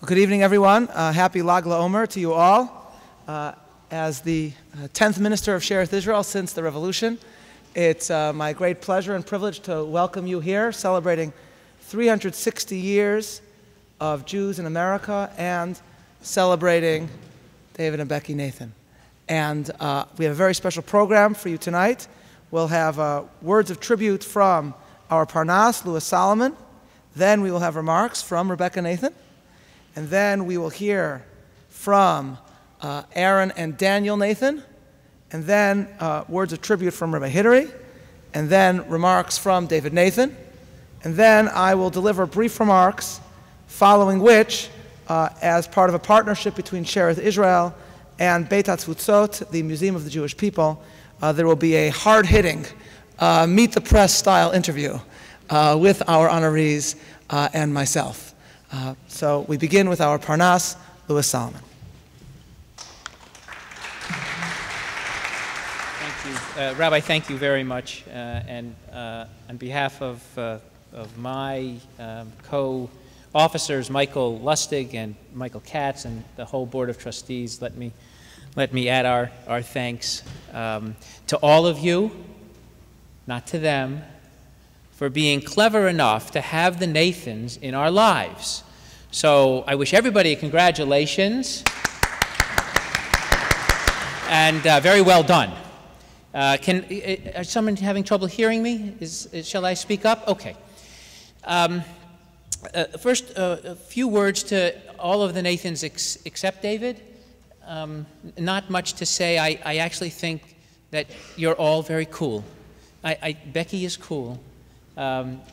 Well, good evening, everyone. Happy Lag LaOmer to you all. As the 10th minister of Shearith Israel since the revolution, it's my great pleasure and privilege to welcome you here, celebrating 360 years of Jews in America and celebrating David and Becky Nathan. And we have a very special program for you tonight. We'll have words of tribute from our Parnas, Louis Solomon. Then we will have remarks from Rebecca Nathan. And then we will hear from Aaron and Daniel Nathan. And then words of tribute from Rabbi Hidary. And then remarks from David Nathan. And then I will deliver brief remarks, following which, as part of a partnership between Shearith Israel and Beit Hatfutsot, the Museum of the Jewish People, there will be a hard-hitting, meet-the-press style interview with our honorees and myself. So we begin with our Parnas, Louis Solomon. Thank you. Rabbi, thank you very much. And on behalf of my co-officers, Michael Lustig and Michael Katz, and the whole Board of Trustees, let me add our thanks to all of you, not to them, for being clever enough to have the Nathans in our lives. So I wish everybody congratulations and very well done. Is someone having trouble hearing me? Shall I speak up? Okay. First, a few words to all of the Nathans except David. Not much to say. I actually think that you're all very cool. Becky is cool.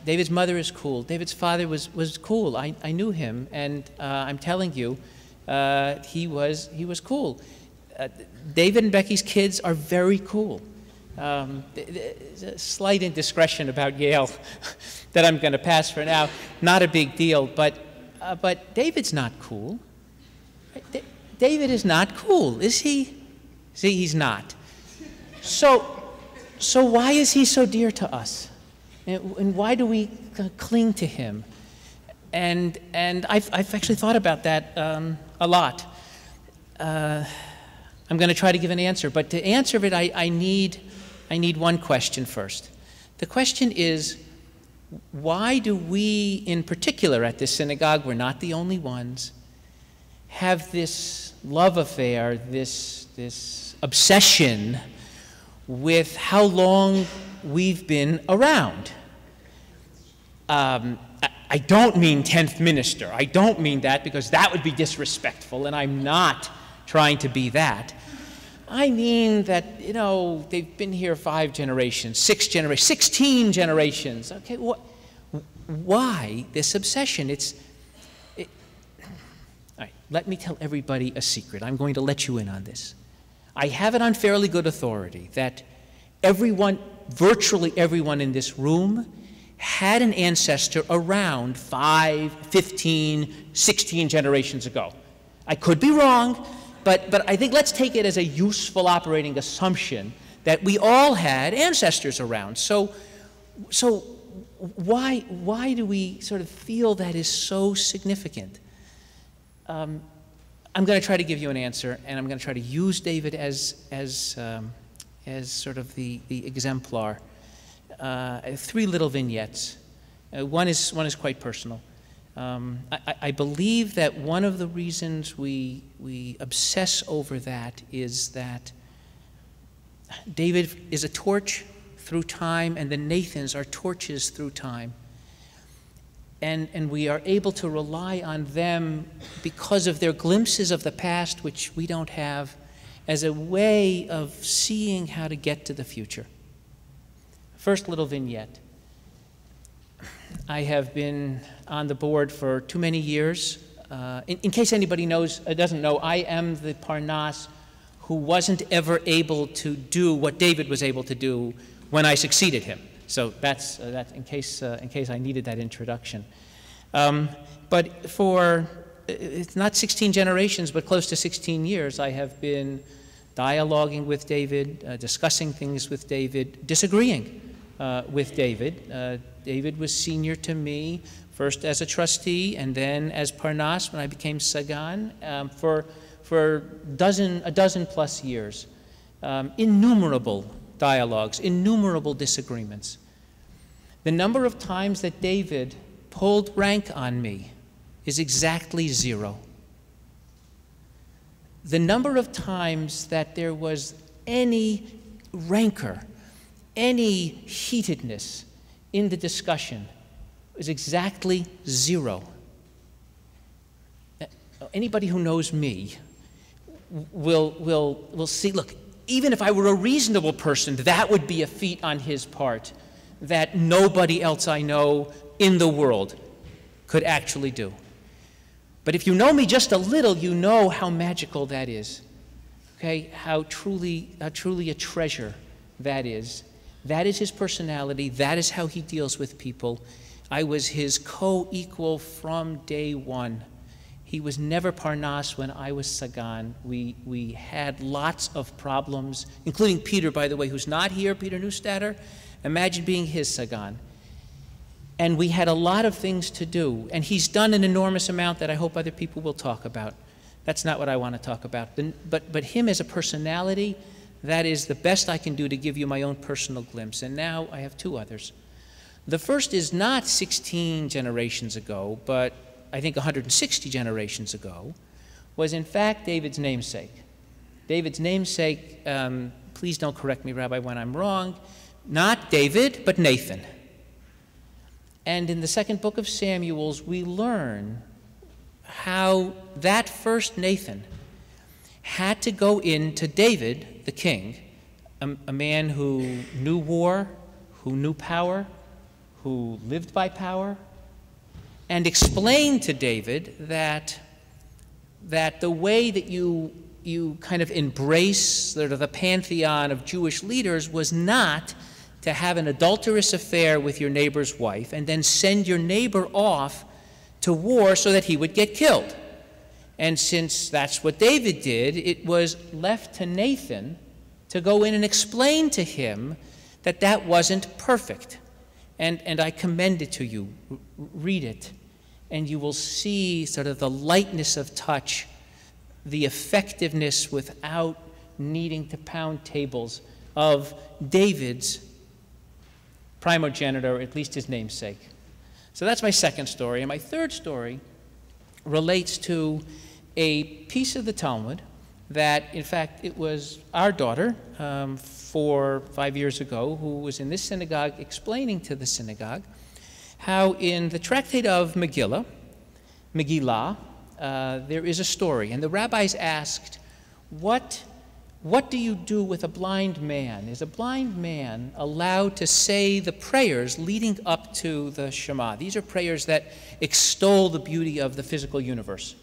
David's mother is cool. David's father was cool. I knew him, and I'm telling you, he was cool. David and Becky's kids are very cool. There's a slight indiscretion about Yale that I'm going to pass for now. Not a big deal, but David's not cool. David is not cool, is he? See, he's not. So why is he so dear to us? And why do we cling to him? And I've actually thought about that a lot. I'm going to try to give an answer, but to answer it, I need one question first. The question is, why do we, in particular at this synagogue, we're not the only ones, have this love affair, this obsession with how long we've been around? I don't mean 10th minister. I don't mean that, because that would be disrespectful, and I'm not trying to be that. I mean that, you know, they've been here 5 generations, 6 generations, 16 generations. Okay, why this obsession? All right, let me tell everybody a secret. I'm going to let you in on this. I have it on fairly good authority that everyone, virtually everyone in this room, had an ancestor around 5, 15, 16 generations ago. I could be wrong, but I think let's take it as a useful operating assumption that we all had ancestors around. So why do we sort of feel that is so significant? I'm going to try to give you an answer, and I'm going to try to use David as sort of the exemplar. 3 little vignettes. One is quite personal. I believe that one of the reasons we obsess over that is that David is a torch through time, and the Nathans are torches through time. And we are able to rely on them because of their glimpses of the past, which we don't have, as a way of seeing how to get to the future. First little vignette. I have been on the board for too many years. In case anybody doesn't know, I am the Parnas who wasn't ever able to do what David was able to do when I succeeded him. So that's in case I needed that introduction. But for it's not 16 generations, but close to 16 years, I have been dialoguing with David, discussing things with David, disagreeing with David. David was senior to me, first as a trustee and then as Parnas when I became Sagan, for a dozen plus years. Innumerable dialogues, innumerable disagreements. The number of times that David pulled rank on me is exactly 0. The number of times that there was any rancor, any heatedness in the discussion is exactly 0. Anybody who knows me will see, look, even if I were a reasonable person, that would be a feat on his part that nobody else I know in the world could actually do. But if you know me just a little, you know how magical that is. Okay, how truly a treasure that is. That is his personality. That is how he deals with people. I was his co-equal from day one. He was never Parnas when I was Sagan. We had lots of problems, including Peter, by the way, who's not here, Peter Neustatter. Imagine being his Sagan. And we had a lot of things to do. And he's done an enormous amount that I hope other people will talk about. That's not what I want to talk about. But him as a personality, that is the best I can do to give you my own personal glimpse. And now I have 2 others. The first is not 16 generations ago, but I think 160 generations ago, was in fact David's namesake. David's namesake, please don't correct me, Rabbi, when I'm wrong, not David, but Nathan. And in the 2nd book of Samuel's, we learn how that first Nathan had to go into David, the king, a man who knew war, who knew power, who lived by power, and explain to David that the way that you kind of embrace sort of the pantheon of Jewish leaders was not to have an adulterous affair with your neighbor's wife and then send your neighbor off to war so that he would get killed. And since that's what David did, it was left to Nathan to go in and explain to him that that wasn't perfect. And I commend it to you. Read it. And you will see sort of the lightness of touch, the effectiveness without needing to pound tables of David's primogenitor, or at least his namesake. So that's my 2nd story. And my 3rd story relates to a piece of the Talmud that, in fact, it was our daughter 4 or 5 years ago who was in this synagogue explaining to the synagogue how in the tractate of Megillah, there is a story. And the rabbis asked, what do you do with a blind man? Is a blind man allowed to say the prayers leading up to the Shema? These are prayers that extol the beauty of the physical universe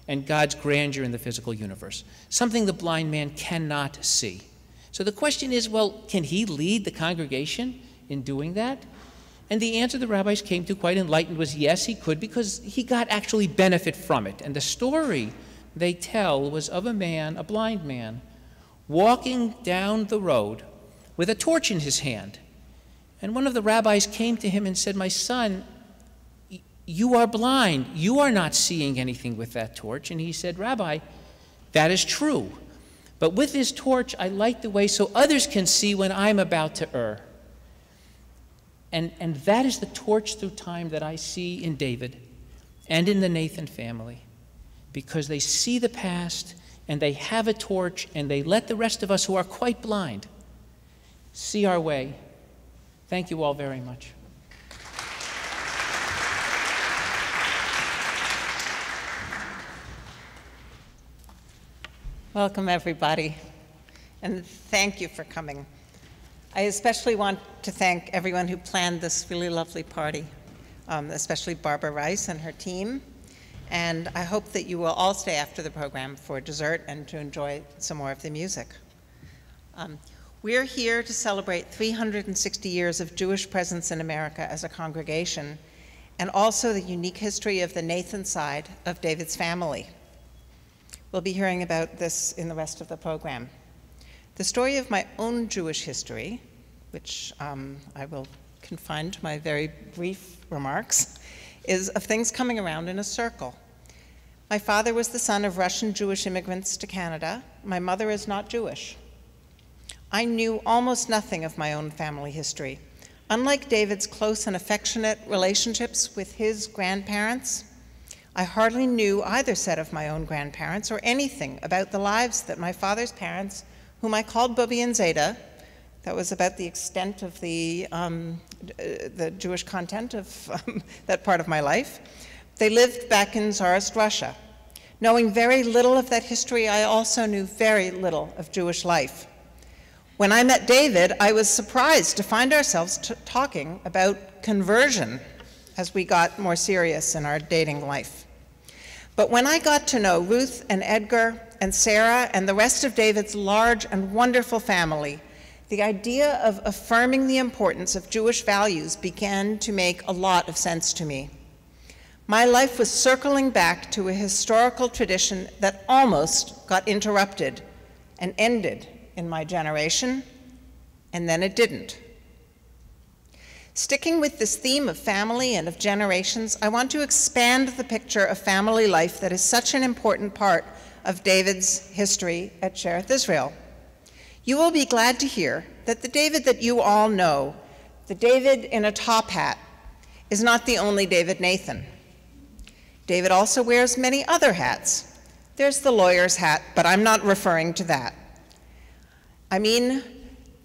and God's grandeur in the physical universe, something the blind man cannot see. So the question is, well, can he lead the congregation in doing that? And the answer the rabbis came to, quite enlightened, was yes, he could, because he got actually benefit from it. And the story they tell was of a man, a blind man, walking down the road with a torch in his hand. And one of the rabbis came to him and said, "My son, you are blind. You are not seeing anything with that torch." And he said, "Rabbi, that is true. But with this torch, I light the way so others can see when I'm about to err." And that is the torch through time that I see in David and in the Nathan family, because they see the past and they have a torch and they let the rest of us who are quite blind see our way. Thank you all very much. Welcome, everybody, and thank you for coming. I especially want to thank everyone who planned this really lovely party, especially Barbara Rice and her team. And I hope that you will all stay after the program for dessert and to enjoy some more of the music. We're here to celebrate 360 years of Jewish presence in America as a congregation, and also the unique history of the Nathan side of David's family. We'll be hearing about this in the rest of the program. The story of my own Jewish history which I will confine to my very brief remarks, is of things coming around in a circle. My father was the son of Russian Jewish immigrants to Canada. My mother is not Jewish. I knew almost nothing of my own family history. Unlike David's close and affectionate relationships with his grandparents, I hardly knew either set of my own grandparents or anything about the lives that my father's parents, whom I called Bubby and Zeta, that was about the extent of the Jewish content of that part of my life, they lived back in Tsarist Russia. Knowing very little of that history, I also knew very little of Jewish life. When I met David, I was surprised to find ourselves talking about conversion as we got more serious in our dating life. But when I got to know Ruth and Edgar and Sarah and the rest of David's large and wonderful family, the idea of affirming the importance of Jewish values began to make a lot of sense to me. My life was circling back to a historical tradition that almost got interrupted and ended in my generation, and then it didn't. Sticking with this theme of family and of generations, I want to expand the picture of family life that is such an important part of David's history at Shearith Israel. You will be glad to hear that the David that you all know, the David in a top hat, is not the only David Nathan. David also wears many other hats. There's the lawyer's hat, but I'm not referring to that. I mean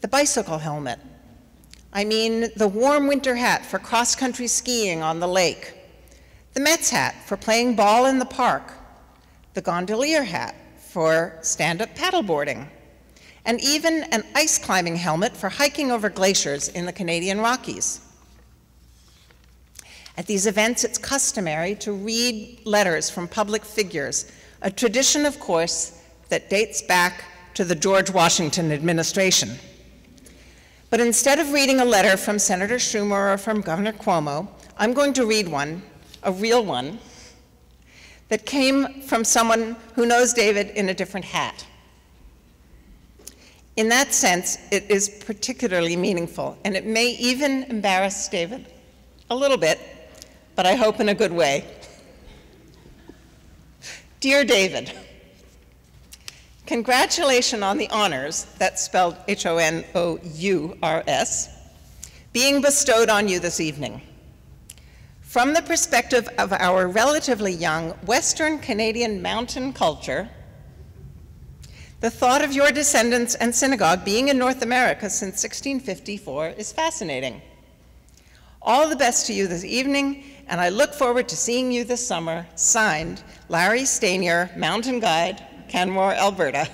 the bicycle helmet. I mean the warm winter hat for cross-country skiing on the lake, the Mets hat for playing ball in the park, the gondolier hat for stand-up paddleboarding, and even an ice climbing helmet for hiking over glaciers in the Canadian Rockies. At these events, it's customary to read letters from public figures, a tradition, of course, that dates back to the George Washington administration. But instead of reading a letter from Senator Schumer or from Governor Cuomo, I'm going to read one, a real one, that came from someone who knows David in a different hat. In that sense, it is particularly meaningful, and it may even embarrass David a little bit, but I hope in a good way. Dear David, congratulations on the honors, that's spelled H-O-N-O-U-R-S, being bestowed on you this evening. From the perspective of our relatively young Western Canadian mountain culture, the thought of your descendants and synagogue being in North America since 1654 is fascinating. All the best to you this evening, and I look forward to seeing you this summer. Signed, Larry Stanier, Mountain Guide, Canmore, Alberta.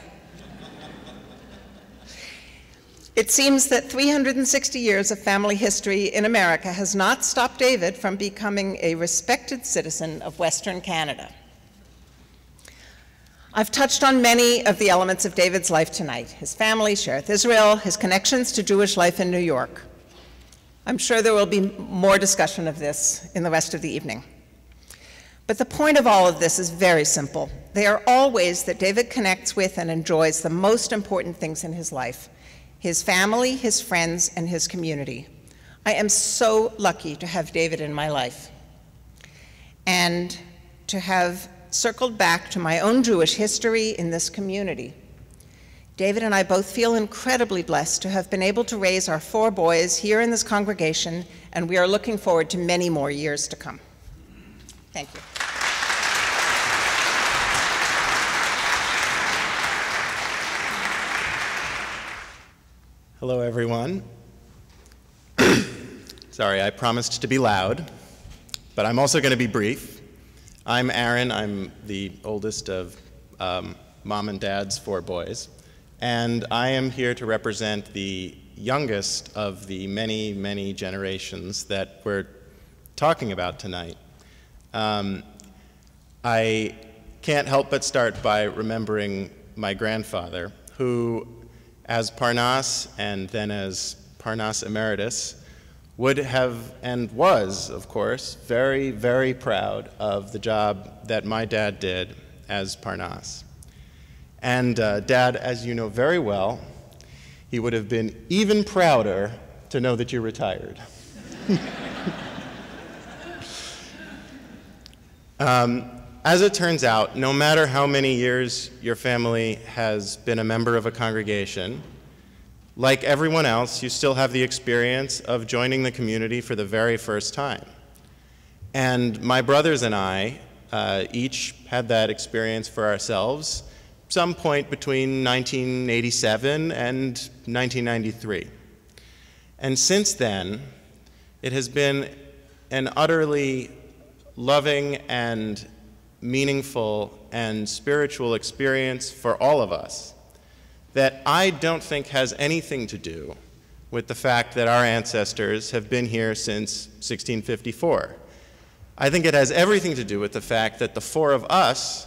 It seems that 360 years of family history in America has not stopped David from becoming a respected citizen of Western Canada. I've touched on many of the elements of David's life tonight: his family, Shearith Israel, his connections to Jewish life in New York. I'm sure there will be more discussion of this in the rest of the evening. But the point of all of this is very simple. They are all ways that David connects with and enjoys the most important things in his life: his family, his friends, and his community. I am so lucky to have David in my life and to have circled back to my own Jewish history in this community. David and I both feel incredibly blessed to have been able to raise our 4 boys here in this congregation, and we are looking forward to many more years to come. Thank you. Hello, everyone. Sorry, I promised to be loud, but I'm also going to be brief. I'm Aaron. I'm the oldest of Mom and Dad's 4 boys, and I am here to represent the youngest of the many, many generations that we're talking about tonight. I can't help but start by remembering my grandfather, who, as Parnas and then as Parnas Emeritus, would have and was, of course, very, very proud of the job that my dad did as Parnas. And Dad, as you know very well, he would have been even prouder to know that you're retired. As it turns out, no matter how many years your family has been a member of a congregation, like everyone else, you still have the experience of joining the community for the very first time. And my brothers and I each had that experience for ourselves some point between 1987 and 1993. And since then, it has been an utterly loving and meaningful and spiritual experience for all of us that I don't think has anything to do with the fact that our ancestors have been here since 1654. I think it has everything to do with the fact that the four of us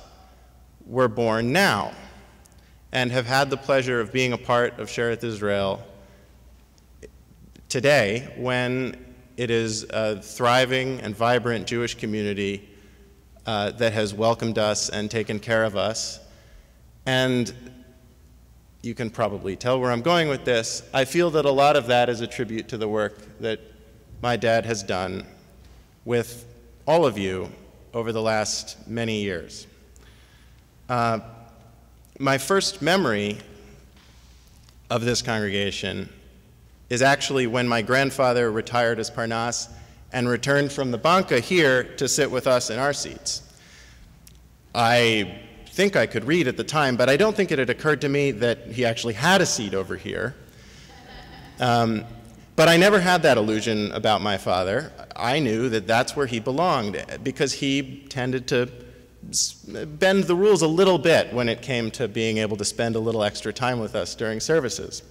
were born now and have had the pleasure of being a part of Shearith Israel today, when it is a thriving and vibrant Jewish community that has welcomed us and taken care of us. And you can probably tell where I'm going with this. I feel that a lot of that is a tribute to the work that my dad has done with all of you over the last many years. My first memory of this congregation is actually when my grandfather retired as Parnas and returned from the banca here to sit with us in our seats. I think I could read at the time, but I don't think it had occurred to me that he actually had a seat over here. But I never had that illusion about my father. I knew that that's where he belonged because he tended to bend the rules a little bit when it came to being able to spend a little extra time with us during services.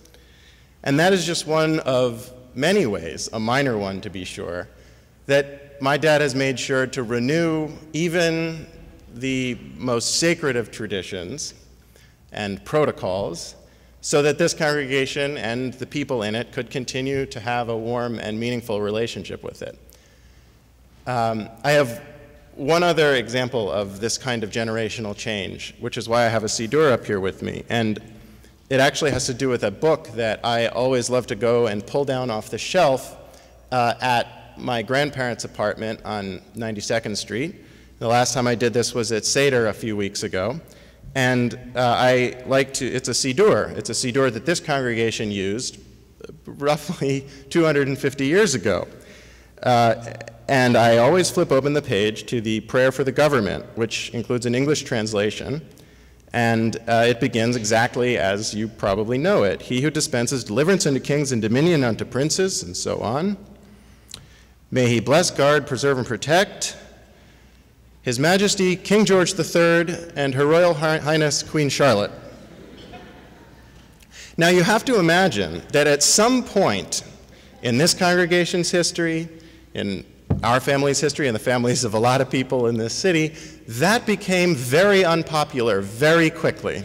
And that is just one of many ways, a minor one to be sure, that my dad has made sure to renew even the most sacred of traditions and protocols so that this congregation and the people in it could continue to have a warm and meaningful relationship with it. I have one other example of this kind of generational change, which is why I have a Siddur up here with me. And it actually has to do with a book that I always love to go and pull down off the shelf at my grandparents' apartment on 92nd Street. The last time I did this was at Seder a few weeks ago. And it's a Siddur. It's a Siddur that this congregation used roughly 250 years ago. And I always flip open the page to the prayer for the government, which includes an English translation. And it begins exactly as you probably know it. He who dispenses deliverance unto kings and dominion unto princes, and so on. May he bless, guard, preserve, and protect His Majesty King George III and Her Royal Highness Queen Charlotte. Now you have to imagine that at some point in this congregation's history, in our family's history, and the families of a lot of people in this city, that became very unpopular very quickly.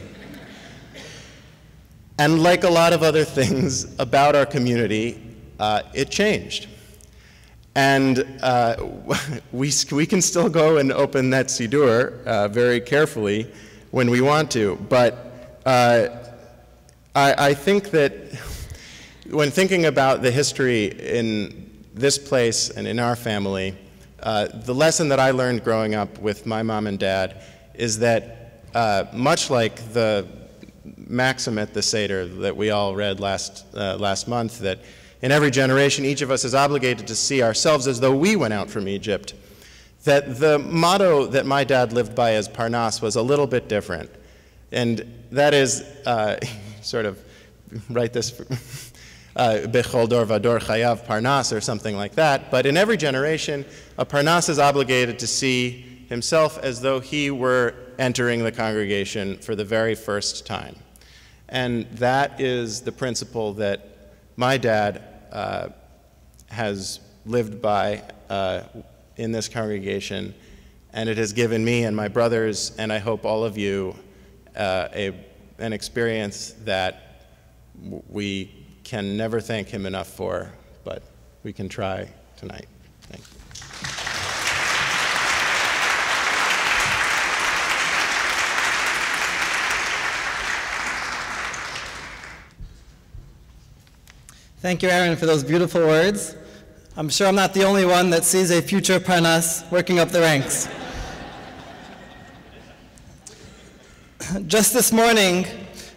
And like a lot of other things about our community, it changed. And we can still go and open that Siddur very carefully when we want to. But I think that when thinking about the history in this place and in our family, the lesson that I learned growing up with my mom and dad is that much like the maxim at the Seder that we all read last month, that in every generation, each of us is obligated to see ourselves as though we went out from Egypt, that the motto that my dad lived by as Parnas was a little bit different. And that is, sort of, write this, Bechol dor vador chayav Parnas, or something like that. But in every generation, a Parnas is obligated to see himself as though he were entering the congregation for the very first time. And that is the principle that my dad has lived by in this congregation, and it has given me and my brothers, and I hope all of you, an experience that we can never thank him enough for, but we can try tonight. Thank you. Thank you, Aaron, for those beautiful words. I'm sure I'm not the only one that sees a future Parnas working up the ranks. Just this morning,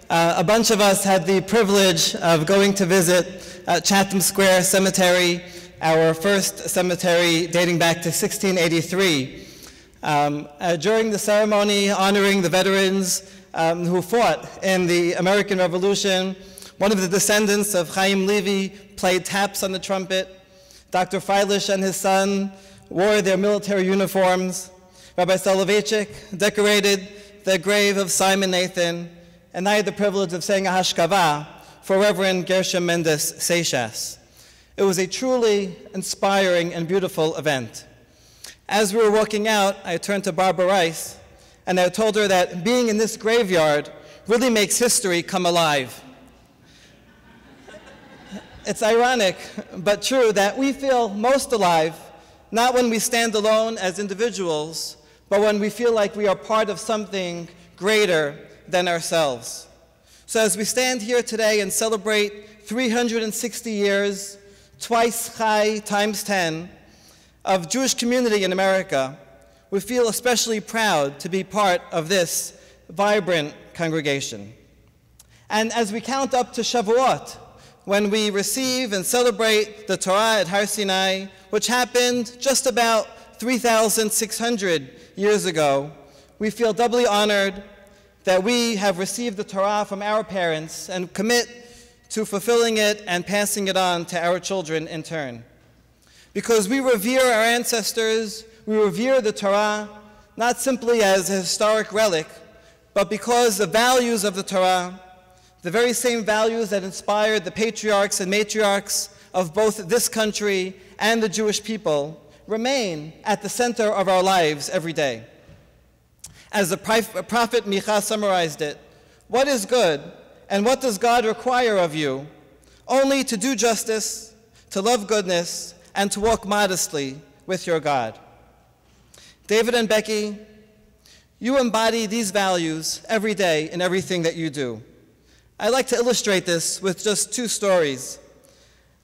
a bunch of us had the privilege of going to visit Chatham Square Cemetery, our first cemetery dating back to 1683. During the ceremony honoring the veterans who fought in the American Revolution, one of the descendants of Chaim Levy played taps on the trumpet. Dr. Freilish and his son wore their military uniforms. Rabbi Soloveitchik decorated the grave of Simon Nathan, and I had the privilege of saying a hashkava for Reverend Gershom Mendes Seixas. It was a truly inspiring and beautiful event. As we were walking out, I turned to Barbara Rice, and I told her that being in this graveyard really makes history come alive. It's ironic, but true, that we feel most alive, not when we stand alone as individuals, but when we feel like we are part of something greater than ourselves. So as we stand here today and celebrate 360 years, twice Chai times 10, of Jewish community in America, we feel especially proud to be part of this vibrant congregation. And as we count up to Shavuot, when we receive and celebrate the Torah at Har Sinai, which happened just about 3,600 years ago, we feel doubly honored that we have received the Torah from our parents and commit to fulfilling it and passing it on to our children in turn. Because we revere our ancestors, we revere the Torah, not simply as a historic relic, but because the values of the Torah, the very same values that inspired the patriarchs and matriarchs of both this country and the Jewish people, remain at the center of our lives every day. As the prophet Micha summarized it, what is good and what does God require of you? Only to do justice, to love goodness, and to walk modestly with your God. David and Becky, you embody these values every day in everything that you do. I'd like to illustrate this with just two stories.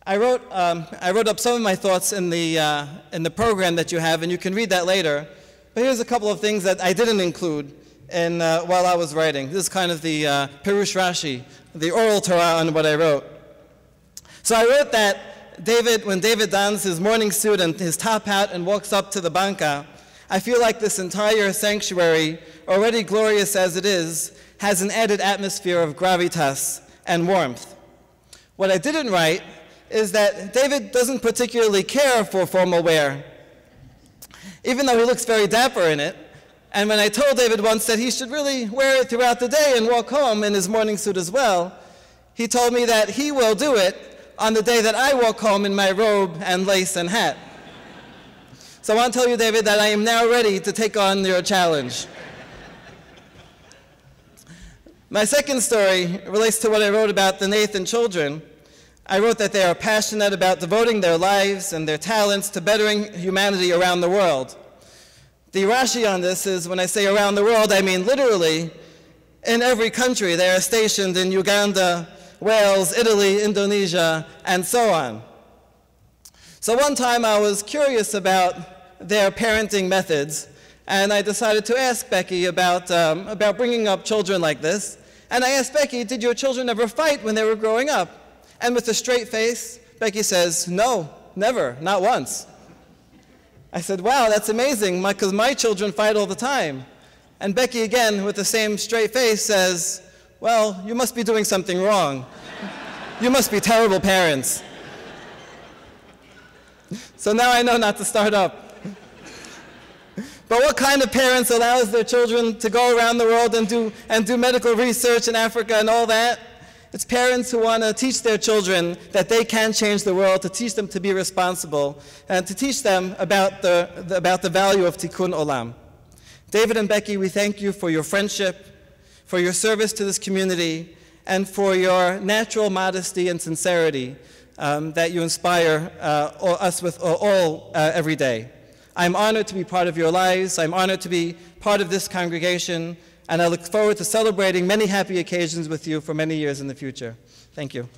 I wrote up some of my thoughts in the program that you have, and you can read that later. But here's a couple of things that I didn't include while I was writing. This is kind of the Pirush Rashi, the oral Torah on what I wrote. So I wrote that when David dons his morning suit and his top hat and walks up to the banca, I feel like this entire sanctuary, already glorious as it is, has an added atmosphere of gravitas and warmth. What I didn't write is that David doesn't particularly care for formal wear, even though he looks very dapper in it. And when I told David once that he should really wear it throughout the day and walk home in his morning suit as well, he told me that he will do it on the day that I walk home in my robe and lace and hat. So I want to tell you, David, that I am now ready to take on your challenge. My second story relates to what I wrote about the Nathan children. I wrote that they are passionate about devoting their lives and their talents to bettering humanity around the world. The Rashi on this is, when I say around the world, I mean literally in every country. They are stationed in Uganda, Wales, Italy, Indonesia, and so on. So one time I was curious about their parenting methods, and I decided to ask Becky about bringing up children like this. And I asked Becky, did your children ever fight when they were growing up? And with a straight face, Becky says, no, never, not once. I said, wow, that's amazing, because my children fight all the time. And Becky, again, with the same straight face, says, well, you must be doing something wrong. You must be terrible parents. So now I know not to start up. But what kind of parents allows their children to go around the world and do medical research in Africa and all that? It's parents who want to teach their children that they can change the world, to teach them to be responsible, and to teach them about the value of Tikkun Olam. David and Becky, we thank you for your friendship, for your service to this community, and for your natural modesty and sincerity that you inspire us with all every day. I'm honored to be part of your lives. I'm honored to be part of this congregation, and I look forward to celebrating many happy occasions with you for many years in the future. Thank you.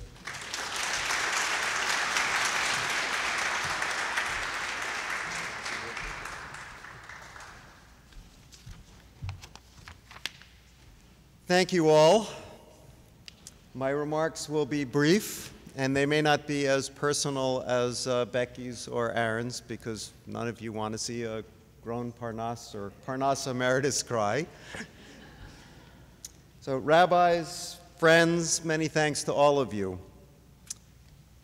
Thank you all. My remarks will be brief, and they may not be as personal as Becky's or Aaron's, because none of you want to see a grown Parnas or Parnas emeritus cry. So rabbis, friends, many thanks to all of you.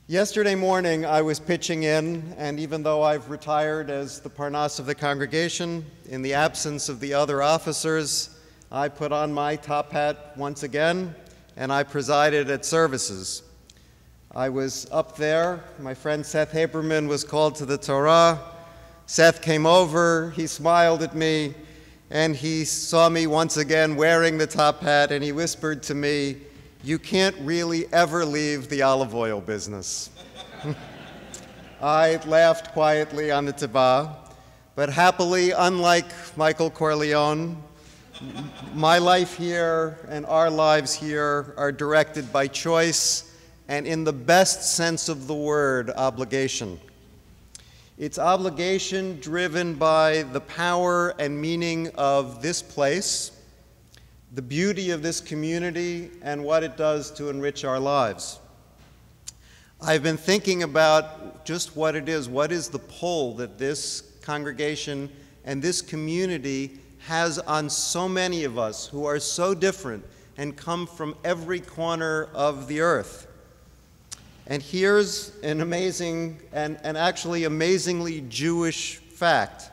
Yesterday morning, I was pitching in, and even though I've retired as the Parnas of the congregation, in the absence of the other officers, I put on my top hat once again, and I presided at services. I was up there. My friend Seth Haberman was called to the Torah. Seth came over, he smiled at me, and he saw me once again wearing the top hat, and he whispered to me, "You can't really ever leave the olive oil business." I laughed quietly on the Tibah, but happily, unlike Michael Corleone, my life here and our lives here are directed by choice and, in the best sense of the word, obligation. It's obligation driven by the power and meaning of this place, the beauty of this community, and what it does to enrich our lives. I've been thinking about just what it is. What is the pull that this congregation and this community has on so many of us who are so different and come from every corner of the earth? And here's an amazing and actually amazingly Jewish fact,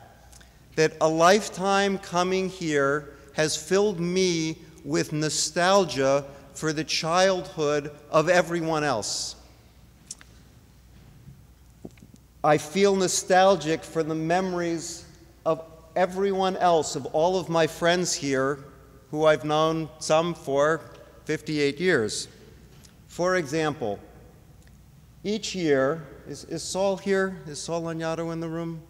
that a lifetime coming here has filled me with nostalgia for the childhood of everyone else. I feel nostalgic for the memories of everyone else, of all of my friends here, who I've known some for 58 years. For example, each year, is Saul here? Is Saul Lanyado in the room?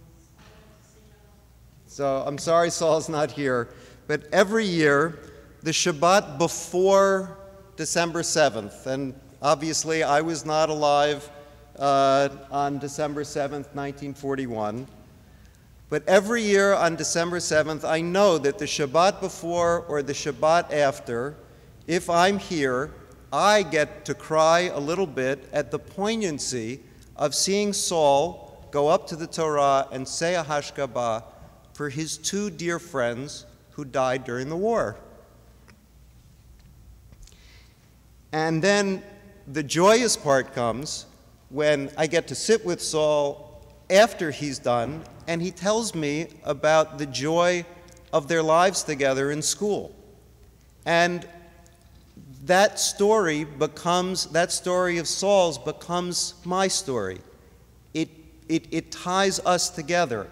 So I'm sorry Saul's not here. But every year, the Shabbat before December 7th, and obviously I was not alive on December 7th, 1941, but every year on December 7th, I know that the Shabbat before or the Shabbat after, if I'm here, I get to cry a little bit at the poignancy of seeing Saul go up to the Torah and say a hashkabah for his two dear friends who died during the war. And then the joyous part comes when I get to sit with Saul after he's done, and he tells me about the joy of their lives together in school. And that story of Saul's becomes my story. It ties us together.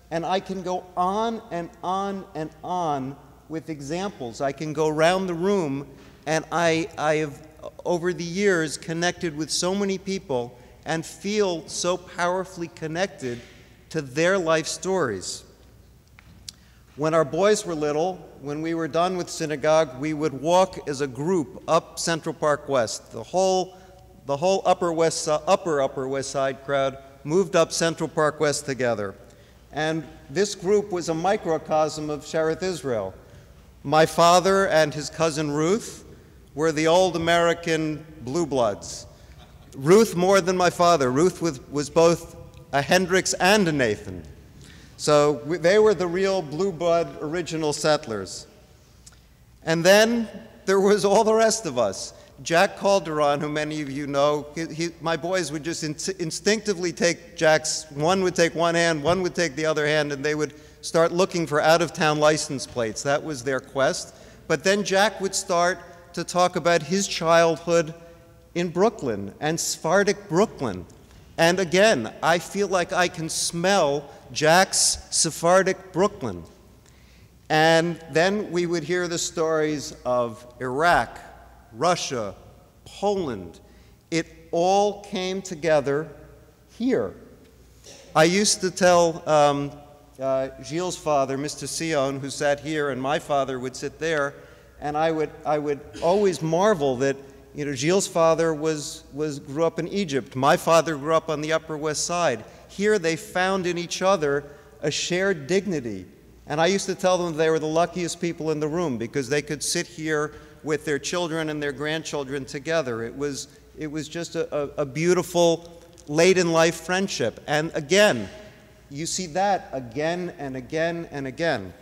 And I can go on and on and on with examples. I can go around the room, and I have, over the years, connected with so many people and feel so powerfully connected to their life stories. When our boys were little, when we were done with synagogue, we would walk as a group up Central Park West. The whole Upper West Side crowd moved up Central Park West together. And this group was a microcosm of Shearith Israel. My father and his cousin Ruth were the old American blue bloods. Ruth more than my father. Ruth was both a Hendricks and a Nathan. So they were the real blue blood original settlers. And then there was all the rest of us. Jack Calderon, who many of you know, my boys would just instinctively take Jack's, one would take one hand, one would take the other hand, and they would start looking for out-of-town license plates. That was their quest. But then Jack would start to talk about his childhood in Brooklyn and Sephardic Brooklyn. And again, I feel like I can smell Jack's Sephardic Brooklyn. And then we would hear the stories of Iraq, Russia, Poland. It all came together here. I used to tell Gilles' father, Mr. Sion, who sat here, and my father would sit there, and I would always marvel that, you know, Gilles' father grew up in Egypt. My father grew up on the Upper West Side. Here they found in each other a shared dignity. And I used to tell them they were the luckiest people in the room because they could sit here with their children and their grandchildren together. It was just a beautiful late-in-life friendship. And again, you see that again and again and again.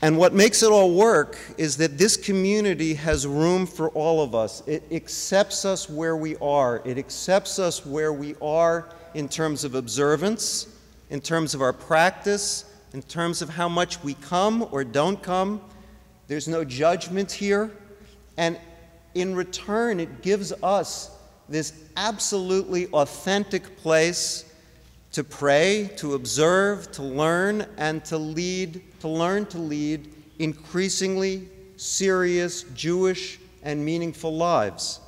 And what makes it all work is that this community has room for all of us. It accepts us where we are. It accepts us where we are in terms of observance, in terms of our practice, in terms of how much we come or don't come. There's no judgment here. And in return, it gives us this absolutely authentic place to pray, to observe, to learn, and to learn to lead increasingly serious Jewish and meaningful lives.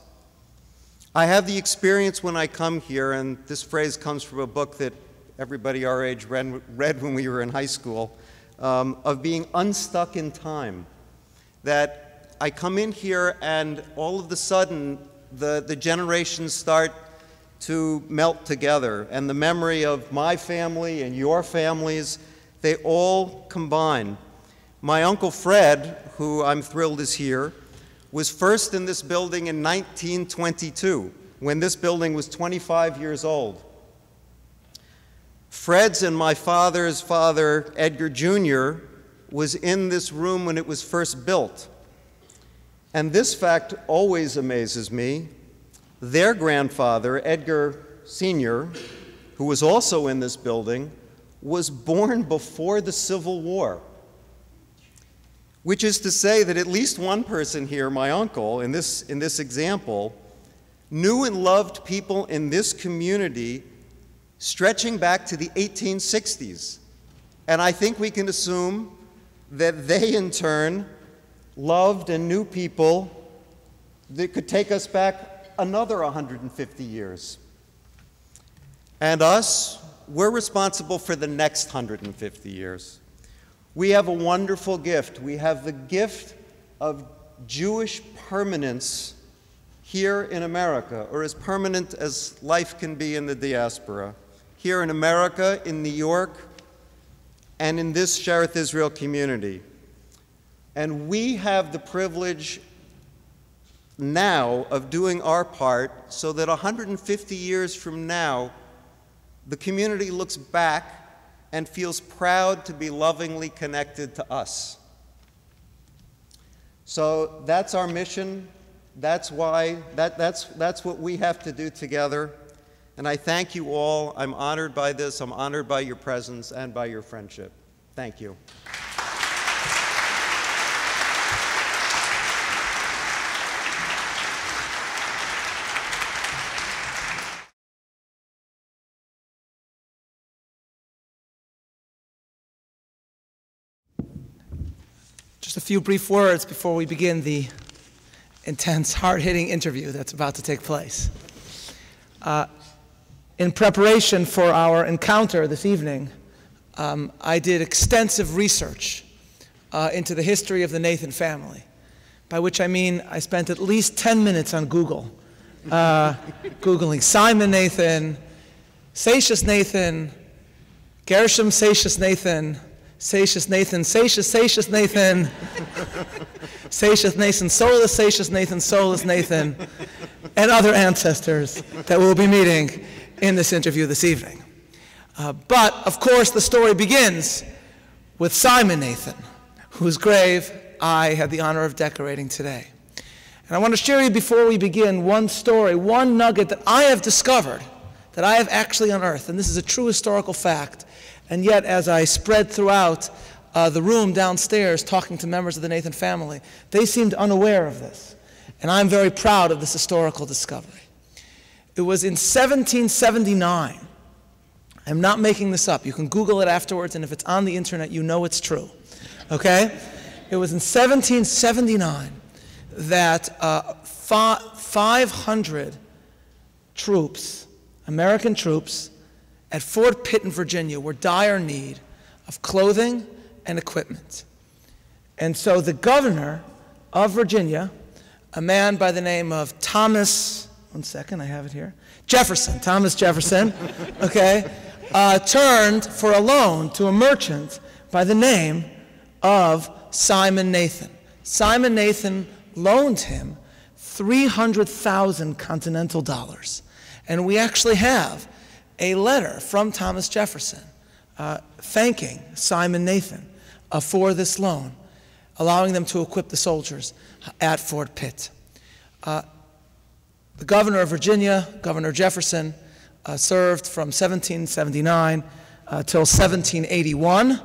I have the experience when I come here, and this phrase comes from a book that everybody our age read when we were in high school, of being unstuck in time. That I come in here and all of a sudden the generations start to melt together, and the memory of my family and your families, they all combine. My Uncle Fred, who I'm thrilled is here, was first in this building in 1922, when this building was 25 years old. Fred's and my father's father, Edgar Jr., was in this room when it was first built. And this fact always amazes me. Their grandfather, Edgar Sr., who was also in this building, was born before the Civil War, which is to say that at least one person here, my uncle, in this example, knew and loved people in this community stretching back to the 1860s. And I think we can assume that they, in turn, loved and knew people that could take us back another 150 years. And us, we're responsible for the next 150 years. We have a wonderful gift. We have the gift of Jewish permanence here in America, or as permanent as life can be in the diaspora. Here in America, in New York, and in this Shearith Israel community. And we have the privilege now of doing our part so that 150 years from now, the community looks back and feels proud to be lovingly connected to us. So that's our mission. That's why, that's what we have to do together. And I thank you all. I'm honored by this. I'm honored by your presence and by your friendship. Thank you. Just a few brief words before we begin the intense, hard-hitting interview that's about to take place. In preparation for our encounter this evening, I did extensive research into the history of the Nathan family, by which I mean I spent at least 10 minutes on Google, Googling Simon Nathan, Satius Nathan, Gershom Satius Nathan, Satius Nathan, Satius Nathan, Satius Nathan, Solus Nathan, and other ancestors that we'll be meeting in this interview this evening. But, of course, the story begins with Simon Nathan, whose grave I had the honor of decorating today. And I want to share you before we begin one story, one nugget that I have discovered, that I have actually unearthed, and this is a true historical fact. And yet, as I spread throughout the room downstairs talking to members of the Nathan family, they seemed unaware of this. And I'm very proud of this historical discovery. It was in 1779. I'm not making this up. You can Google it afterwards, and if it's on the internet, you know it's true. Okay? It was in 1779 that 500 troops, American troops, at Fort Pitt in Virginia were dire need of clothing and equipment. And so the governor of Virginia, a man by the name of Thomas, one second, I have it here, Thomas Jefferson, okay, turned for a loan to a merchant by the name of Simon Nathan. Simon Nathan loaned him 300,000 continental dollars. And we actually have a letter from Thomas Jefferson thanking Simon Nathan for this loan, allowing them to equip the soldiers at Fort Pitt. The governor of Virginia, Governor Jefferson, served from 1779 till 1781,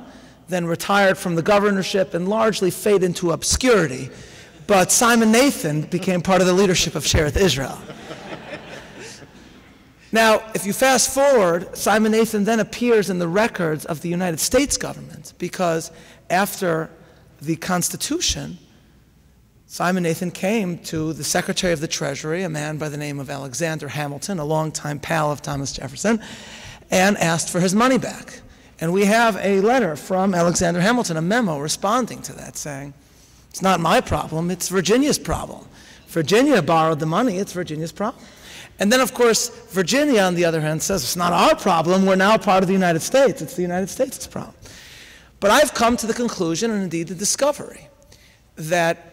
then retired from the governorship and largely faded into obscurity. But Simon Nathan became part of the leadership of Shearith Israel. Now, if you fast forward, Simon Nathan then appears in the records of the United States government, because after the Constitution, Simon Nathan came to the Secretary of the Treasury, a man by the name of Alexander Hamilton, a longtime pal of Thomas Jefferson, and asked for his money back. And we have a letter from Alexander Hamilton, a memo responding to that, saying, it's not my problem, it's Virginia's problem. Virginia borrowed the money, it's Virginia's problem. And then, of course, Virginia, on the other hand, says, it's not our problem, we're now part of the United States, it's the United States' problem. But I've come to the conclusion, and indeed the discovery, that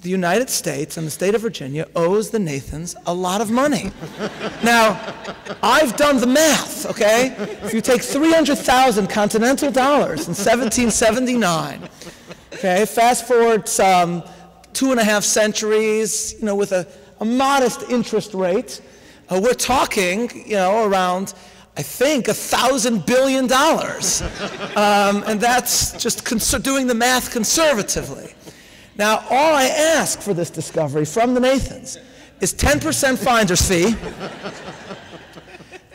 the United States and the state of Virginia owes the Nathans a lot of money. Now, I've done the math, okay? If you take 300,000 continental dollars in 1779, okay, fast forward some 2.5 centuries, with a modest interest rate, we're talking, around, I think, $1,000 billion. And that's just doing the math conservatively. Now, all I ask for this discovery from the Nathans is 10% finder's fee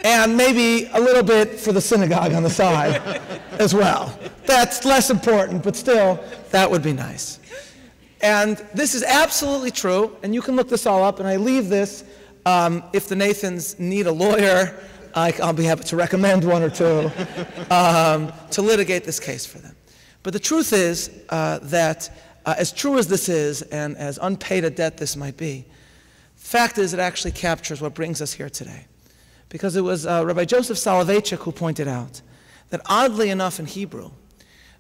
and maybe a little bit for the synagogue on the side as well. That's less important, but still, that would be nice. And this is absolutely true, and you can look this all up, and I leave this. If the Nathans need a lawyer, I'll be happy to recommend one or two to litigate this case for them. But the truth is that as true as this is, and as unpaid a debt this might be, the fact is it actually captures what brings us here today. Because it was Rabbi Joseph Soloveitchik who pointed out that oddly enough in Hebrew,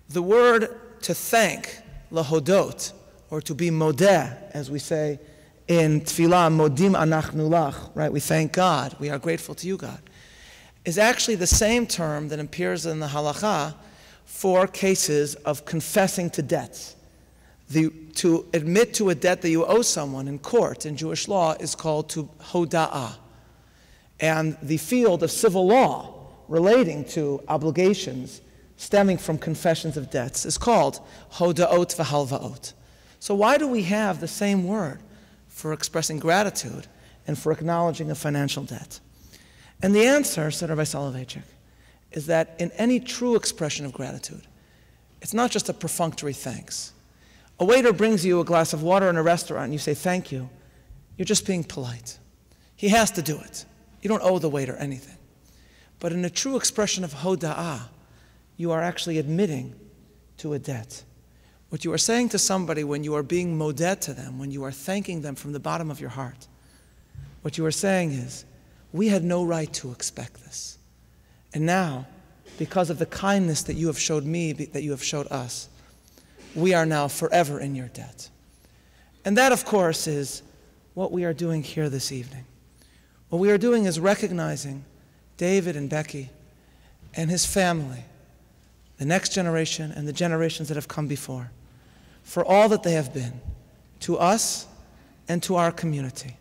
the word to thank, lahodot, or to be modeh, as we say in tefillah, modim anachnu lach, right? We thank God, we are grateful to you, God, is actually the same term that appears in the halakha for cases of confessing to debts. To admit to a debt that you owe someone in court, in Jewish law, is called to hoda'ah. And the field of civil law relating to obligations stemming from confessions of debts is called hoda'ot v'halva'ot. So why do we have the same word for expressing gratitude and for acknowledging a financial debt? And the answer, said Rabbi Soloveitchik, is that in any true expression of gratitude, it's not just a perfunctory thanks. A waiter brings you a glass of water in a restaurant and you say thank you, you're just being polite. He has to do it. You don't owe the waiter anything. But in a true expression of hoda'ah, you are actually admitting to a debt. What you are saying to somebody when you are being modeh to them, when you are thanking them from the bottom of your heart, what you are saying is, we had no right to expect this. And now, because of the kindness that you have showed me, that you have showed us, we are now forever in your debt. And that, of course, is what we are doing here this evening. What we are doing is recognizing David and Becky and his family, the next generation and the generations that have come before, for all that they have been to us and to our community.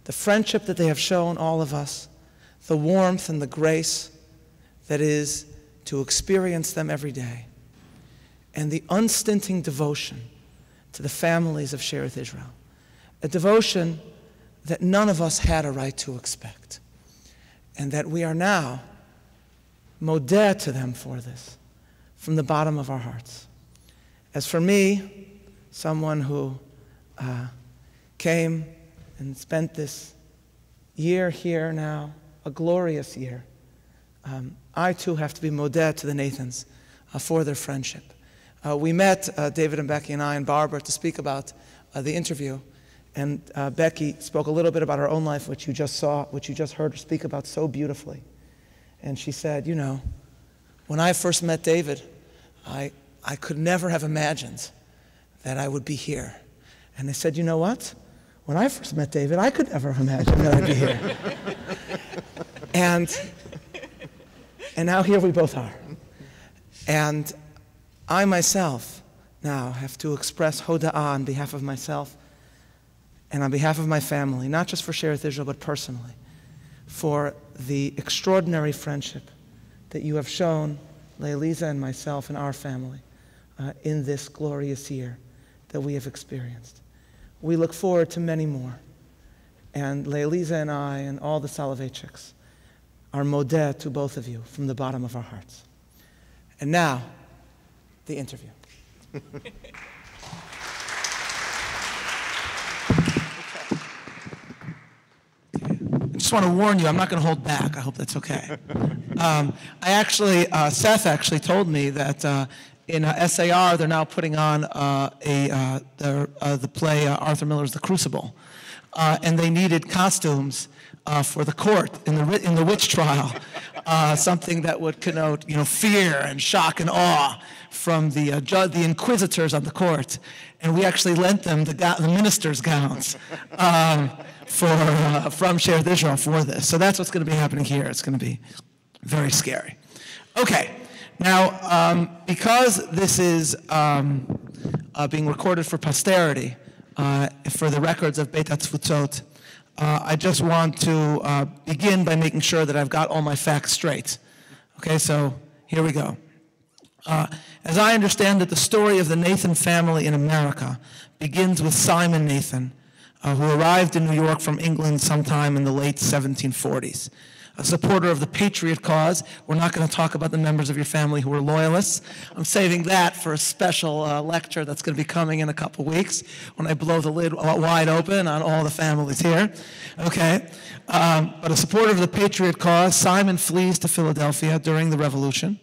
The friendship that they have shown all of us, the warmth and the grace that is to experience them every day, and the unstinting devotion to the families of Shearith Israel, a devotion that none of us had a right to expect, and that we are now modeh to them for this, from the bottom of our hearts. As for me, someone who came and spent this year here now, a glorious year, I too have to be modeh to the Nathans for their friendship. We met, David and Becky and I and Barbara, to speak about the interview. And Becky spoke a little bit about her own life, which you just saw, which you just heard her speak about so beautifully. And she said, when I first met David, I could never have imagined that I would be here. And I said, you know what? When I first met David, I could never have imagined that I'd be here. And now here we both are. And I myself now have to express hoda'ah on behalf of myself and on behalf of my family, not just for Shearith Israel, but personally, for the extraordinary friendship that you have shown Le'Eliza and myself and our family in this glorious year that we have experienced. We look forward to many more. And Le'Eliza and I and all the Soloveitchiks are modeh to both of you from the bottom of our hearts. And now, the interview. I just want to warn you, I'm not going to hold back. I hope that's okay. Seth actually told me that in SAR, they're now putting on the play Arthur Miller's The Crucible. And they needed costumes for the court in the witch trial, something that would connote, fear and shock and awe from the inquisitors on the court. And we actually lent them the ministers' gowns from Shearith Israel for this. So that's what's going to be happening here. It's going to be very scary. Okay. Now, because this is being recorded for posterity, for the records of Beit Hatfutsot, I just want to begin by making sure that I've got all my facts straight. Okay, so here we go. As I understand it, the story of the Nathan family in America begins with Simon Nathan, who arrived in New York from England sometime in the late 1740s. A supporter of the patriot cause. We're not going to talk about the members of your family who were loyalists. I'm saving that for a special lecture that's going to be coming in a couple weeks when I blow the lid wide open on all the families here. Okay? But a supporter of the patriot cause, Simon flees to Philadelphia during the Revolution.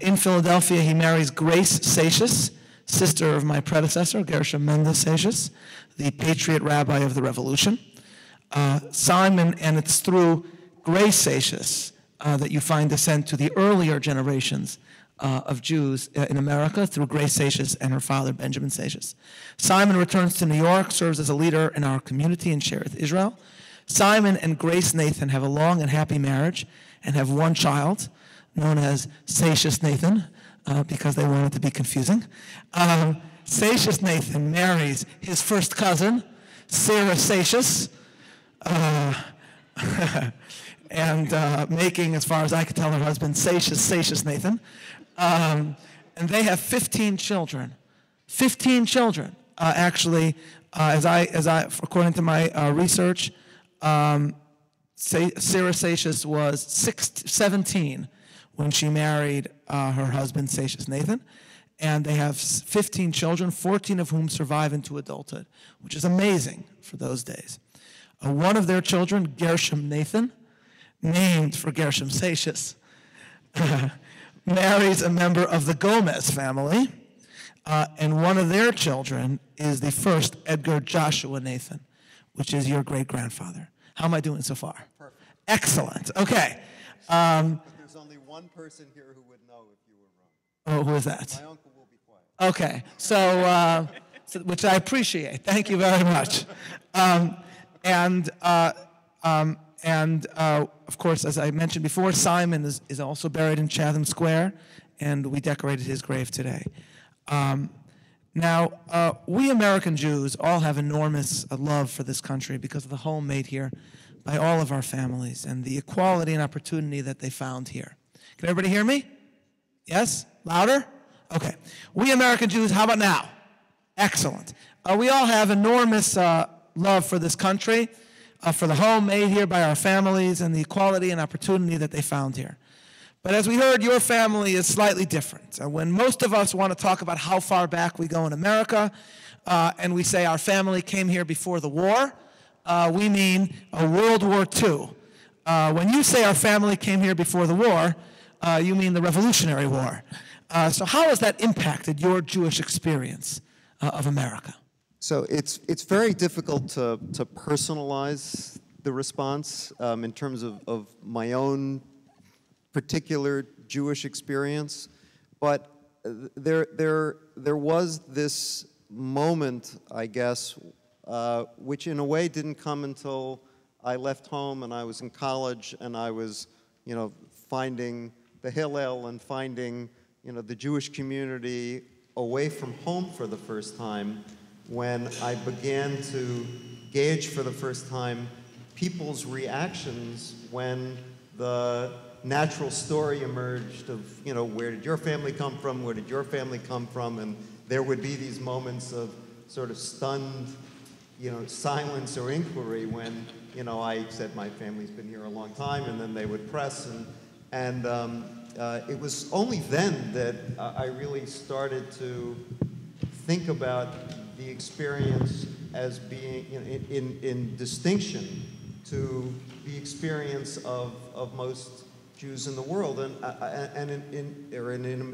In Philadelphia, he marries Grace Seixas, sister of my predecessor, Gershom Mendes Seixas, the patriot rabbi of the Revolution. Simon, and it's through Grace Seixas that you find descent to the earlier generations of Jews in America through Grace Seixas and her father, Benjamin Seixas. Simon returns to New York, serves as a leader in our community in Shearith Israel. Simon and Grace Nathan have a long and happy marriage and have one child, known as Seixas Nathan, because they wanted to be confusing. Seixas Nathan marries his first cousin, Sarah Seixas, and making, as far as I could tell, her husband Seixas Nathan. And they have 15 children. 15 children. Actually, according to my research, Sarah Seixas was 17 when she married her husband Seixas Nathan. And they have 15 children, 14 of whom survive into adulthood, which is amazing for those days. One of their children, Gershom Nathan, named for Gershom Seixas, marries a member of the Gomez family, and one of their children is the first Edgar Joshua Nathan, which is your great-grandfather. How am I doing so far? Perfect. Excellent. Okay. But there's only one person here who would know if you were wrong. Oh, who is that? My uncle will be quiet. Okay. So which I appreciate. Thank you very much. Of course, as I mentioned before, Simon is also buried in Chatham Square, and we decorated his grave today. Now, we American Jews all have enormous love for this country because of the home made here by all of our families and the equality and opportunity that they found here. Can everybody hear me? Yes? Louder? Okay. We American Jews, how about now? Excellent. We all have enormous love for this country, for the home made here by our families and the equality and opportunity that they found here. But as we heard, your family is slightly different. When most of us want to talk about how far back we go in America, and we say our family came here before the war, we mean World War II. When you say our family came here before the war, you mean the Revolutionary War. So how has that impacted your Jewish experience of America? So it's very difficult to personalize the response in terms of my own particular Jewish experience, but there was this moment, I guess, which in a way didn't come until I left home and I was in college and I was, finding the Hillel and finding, the Jewish community away from home for the first time, when I began to gauge for the first time people's reactions when the natural story emerged of, where did your family come from, where did your family come from, and there would be these moments of sort of stunned, silence or inquiry when, I said my family's been here a long time, and then they would press, and it was only then that I really started to think about the experience as being in distinction to the experience of most Jews in the world and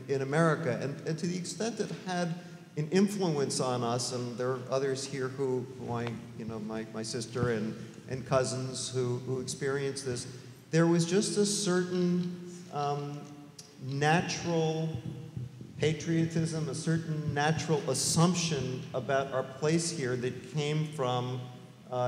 in America, and to the extent that it had an influence on us, and there are others here who my sister and cousins who experienced this. There was just a certain natural patriotism, a certain natural assumption about our place here that came from,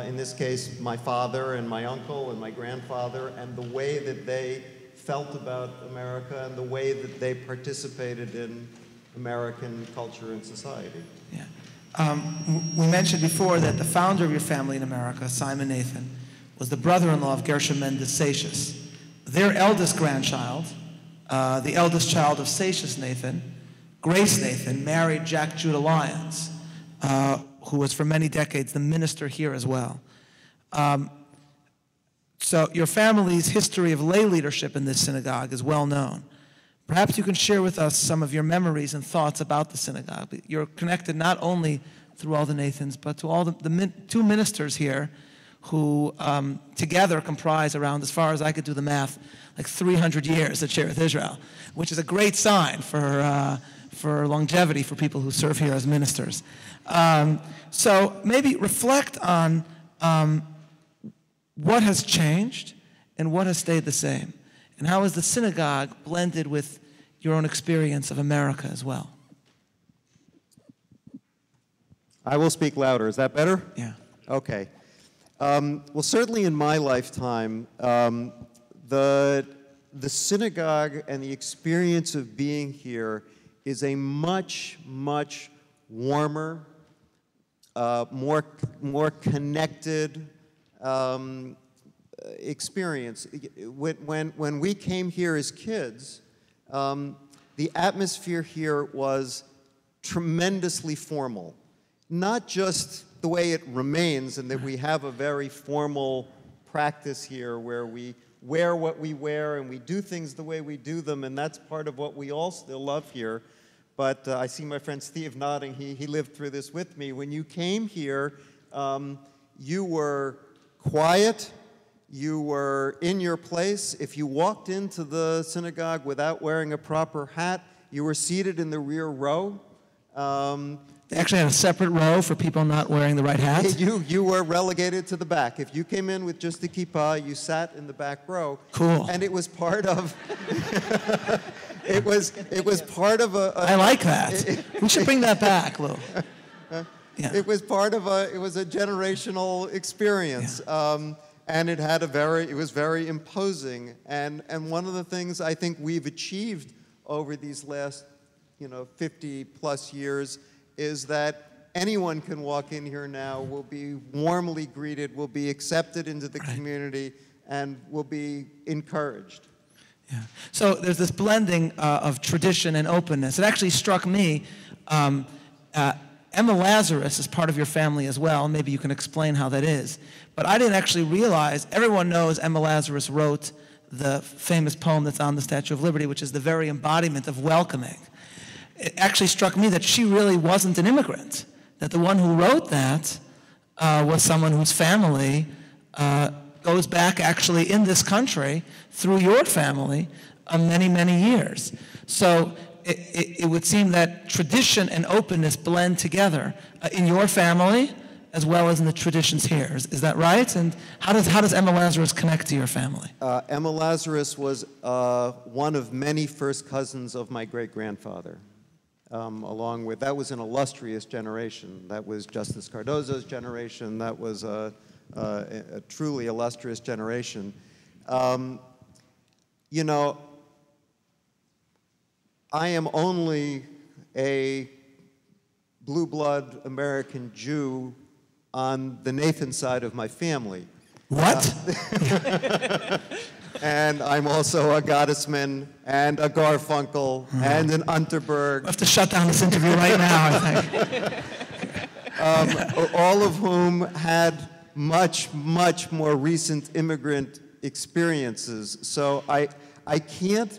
in this case, my father and my uncle and my grandfather, and the way that they felt about America and the way that they participated in American culture and society. Yeah. We mentioned before that the founder of your family in America, Simon Nathan, was the brother-in-law of Gershom Mendes Seixas. Their eldest grandchild, the eldest child of Seixas Nathan, Grace Nathan, married Jack Judah Lyons, who was for many decades the minister here as well. So your family's history of lay leadership in this synagogue is well known. Perhaps you can share with us some of your memories and thoughts about the synagogue. You're connected not only through all the Nathans, but to all the two ministers here who together comprise around, as far as I could do the math, like 300 years at Shearith Israel, which is a great sign for longevity for people who serve here as ministers. So maybe reflect on what has changed and what has stayed the same, and how is the synagogue blended with your own experience of America as well? I will speak louder. Is that better? Yeah. Okay. Well, certainly in my lifetime, the synagogue and the experience of being here is a much, much warmer, more connected experience. When we came here as kids, the atmosphere here was tremendously formal. Not just the way it remains, and that we have a very formal practice here where we wear what we wear and we do things the way we do them, and that's part of what we all still love here. But I see my friend Steve nodding. He lived through this with me. When you came here, you were quiet. You were in your place. If you walked into the synagogue without wearing a proper hat, you were seated in the rear row. They actually had a separate row for people not wearing the right hat? You were relegated to the back. If you came in with just a kippah, you sat in the back row. Cool. And it was part of... it was part of a... I like that. We should bring that back, Lou. Yeah. It was part of a generational experience. Yeah. And it was very imposing. And one of the things I think we've achieved over these last 50 plus years is that anyone can walk in here now, will be warmly greeted, will be accepted into the community, and will be encouraged. Yeah. So there's this blending of tradition and openness. It actually struck me, Emma Lazarus is part of your family as well. Maybe you can explain how that is. But I didn't actually realize, everyone knows Emma Lazarus wrote the famous poem that's on the Statue of Liberty, which is the very embodiment of welcoming. It actually struck me that she really wasn't an immigrant, that the one who wrote that was someone whose family goes back actually in this country through your family many, many years. So it would seem that tradition and openness blend together in your family as well as in the traditions here. Is that right? And how does Emma Lazarus connect to your family? Emma Lazarus was one of many first cousins of my great-grandfather. along with, that was an illustrious generation. That was Justice Cardozo's generation. That was a truly illustrious generation. You know, I am only a blue blood American Jew on the Nathan side of my family. What? And I'm also a Gottesman and a Garfunkel and an Unterberg. I have to shut down this interview right now, I think. All of whom had much, much more recent immigrant experiences. So I can't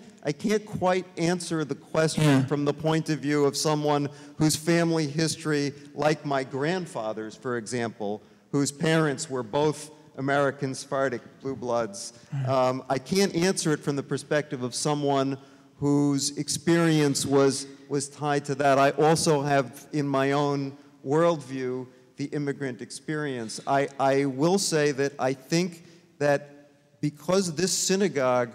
quite answer the question from the point of view of someone whose family history, like my grandfather's, for example, whose parents were both American Sephardic blue bloods. I can't answer it from the perspective of someone whose experience was tied to that. I also have, in my own worldview, the immigrant experience. I will say that I think that because this synagogue,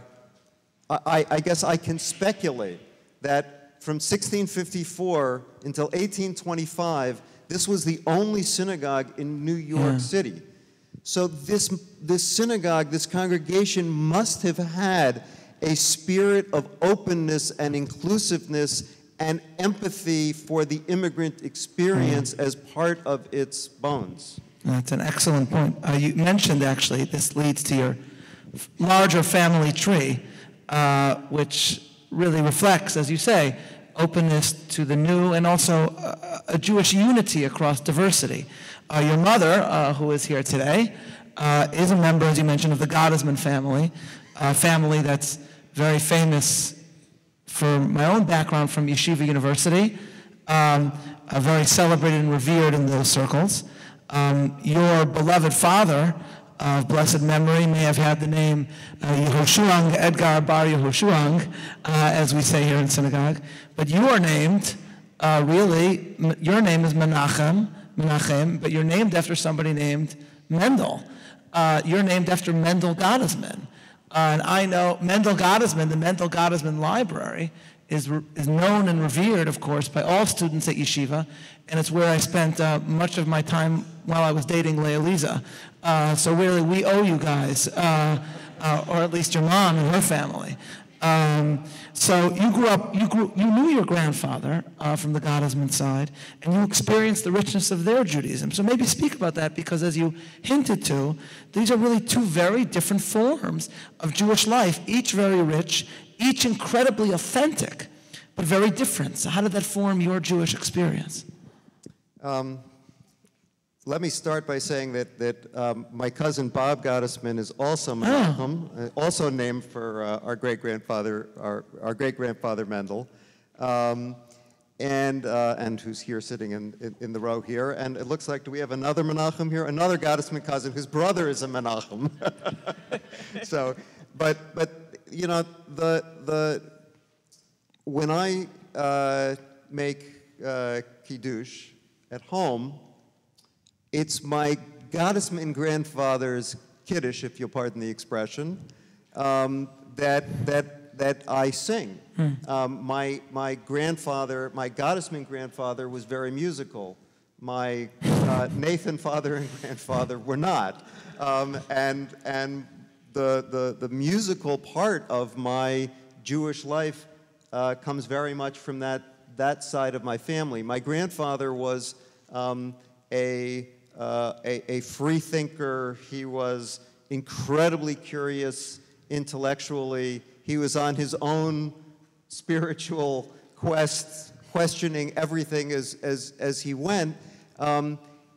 I guess I can speculate that from 1654 until 1825, this was the only synagogue in New York City. So this synagogue, this congregation must have had a spirit of openness and inclusiveness and empathy for the immigrant experience as part of its bones. That's an excellent point. You mentioned, actually, this leads to your larger family tree, which really reflects, as you say, openness to the new and also a Jewish unity across diversity. Your mother, who is here today, is a member, as you mentioned, of the Gottesman family, a family that's very famous for my own background from Yeshiva University, very celebrated and revered in those circles. Your beloved father, of blessed memory, may have had the name Yehoshuang, Edgar Bar Yehoshuang, as we say here in synagogue. But you are named, really, your name is Menachem, but you're named after somebody named Mendel. You're named after Mendel Gottesman. And I know Mendel Gottesman, the Mendel Gottesman Library, is known and revered, of course, by all students at Yeshiva, and it's where I spent much of my time while I was dating Leah Lisa. So really, we owe you guys, or at least your mom and her family. So you grew up, you knew your grandfather from the Gottesman side, and you experienced the richness of their Judaism. So maybe speak about that, because as you hinted to, these are really two very different forms of Jewish life, each very rich, each incredibly authentic, but very different. So how did that form your Jewish experience? Let me start by saying that my cousin Bob Gottesman is also Menachem, also named for our great-grandfather, our great-grandfather Mendel, and who's here sitting in the row here. And it looks like, do we have another Menachem here? Another Gottesman cousin whose brother is a Menachem. So, but you know, when I make Kiddush at home, it's my Gottesman grandfather's Kiddush, if you'll pardon the expression, that I sing. My grandfather, my Gottesman grandfather, was very musical. My Nathan father and grandfather were not, and the musical part of my Jewish life comes very much from that side of my family. My grandfather was a free thinker. He was incredibly curious intellectually. He was on his own spiritual quest, questioning everything as he went.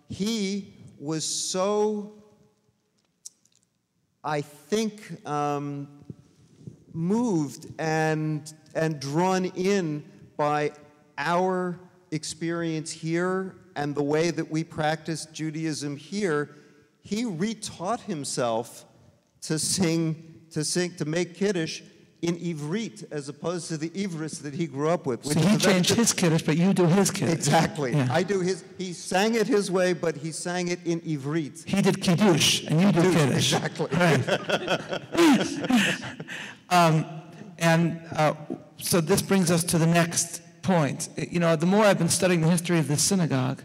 He was so, I think, moved and drawn in by our experience here and the way that we practice Judaism here. He retaught himself to make Kiddush in Ivrit, as opposed to the Ivris that he grew up with. So he changed his Kiddush, but you do his Kiddush. Exactly. Yeah. I do his. He sang it his way, but he sang it in Ivrit. He did Kiddush, and you do Kiddush. Exactly. Right. So this brings us to the next point. You know, the more I've been studying the history of this synagogue,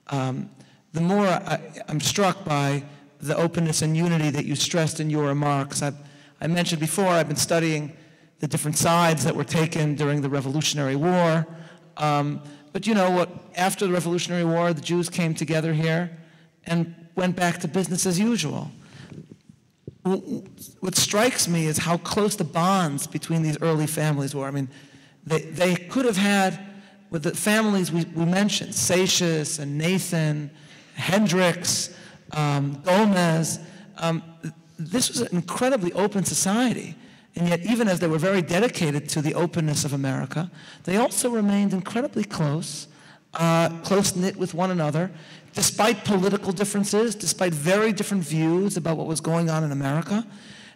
the more I'm struck by the openness and unity that you stressed in your remarks. I mentioned before, I've been studying the different sides that were taken during the Revolutionary War. But you know what? After the Revolutionary War, the Jews came together here and went back to business as usual. What strikes me is how close the bonds between these early families were. I mean, they could have had, with the families we mentioned, Satius and Nathan, Hendricks, Gomez, this was an incredibly open society. And yet, even as they were very dedicated to the openness of America, they also remained incredibly close, close-knit with one another, despite political differences, despite very different views about what was going on in America.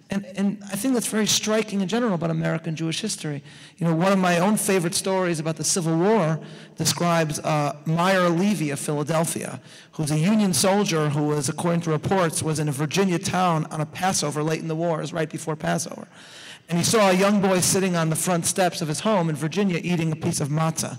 And I think that's very striking in general about American Jewish history. You know, one of my own favorite stories about the Civil War describes Meyer Levy of Philadelphia, who's a Union soldier who was, according to reports, was in a Virginia town on a Passover late in the war. It was right before Passover. And he saw a young boy sitting on the front steps of his home in Virginia eating a piece of matzah.